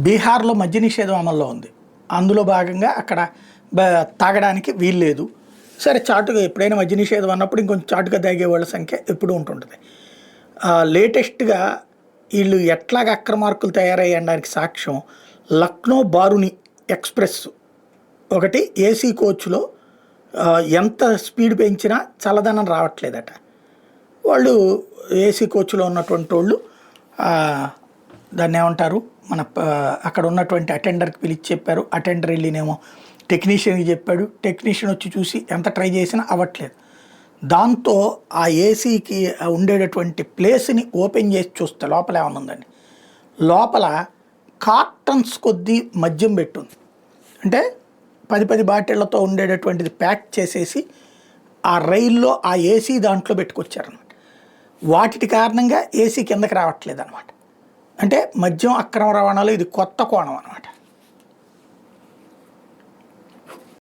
బీహార్లో మద్య నిషేధం అమల్లో ఉంది. అందులో భాగంగా అక్కడ తాగడానికి వీల్లేదు. సరే చాటుగా ఎప్పుడైనా మద్య నిషేధం అన్నప్పుడు ఇంకొంచెం చాటుగా తాగే వాళ్ళ సంఖ్య ఎప్పుడూ ఉంటుంటుంది. లేటెస్ట్గా వీళ్ళు ఎట్లాగ అక్రమార్కులు తయారయ్యడానికి సాక్ష్యం లక్నో బారుని ఎక్స్ప్రెస్ ఒకటి ఏసీ కోచ్లో ఎంత స్పీడ్ పెంచినా చల్లదనం రావట్లేదట. వాళ్ళు ఏసీ కోచ్లో ఉన్నటువంటి వాళ్ళు దాన్ని ఏమంటారు మన అక్కడ ఉన్నటువంటి అటెండర్కి పిలిచి చెప్పారు. అటెండర్ వెళ్ళినేమో టెక్నీషియన్కి చెప్పాడు. టెక్నీషియన్ వచ్చి చూసి ఎంత ట్రై చేసినా అవ్వట్లేదు. దాంతో ఆ ఏసీకి ఉండేటటువంటి ప్లేస్ని ఓపెన్ చేసి చూస్తే లోపల ఏమైనా ఉందండి. లోపల కార్టన్స్ కొద్దీ మద్యం పెట్టుంది. అంటే 10 బాటిళ్లతో ఉండేటటువంటిది ప్యాక్ చేసేసి ఆ రైల్లో ఆ ఏసీ దాంట్లో పెట్టుకొచ్చారనమాట. వాటి కారణంగా ఏసీ కిందకి రావట్లేదు అనమాట. అంటే మద్యం అక్రమ రవాణాలో ఇది కొత్త కోణం అనమాట.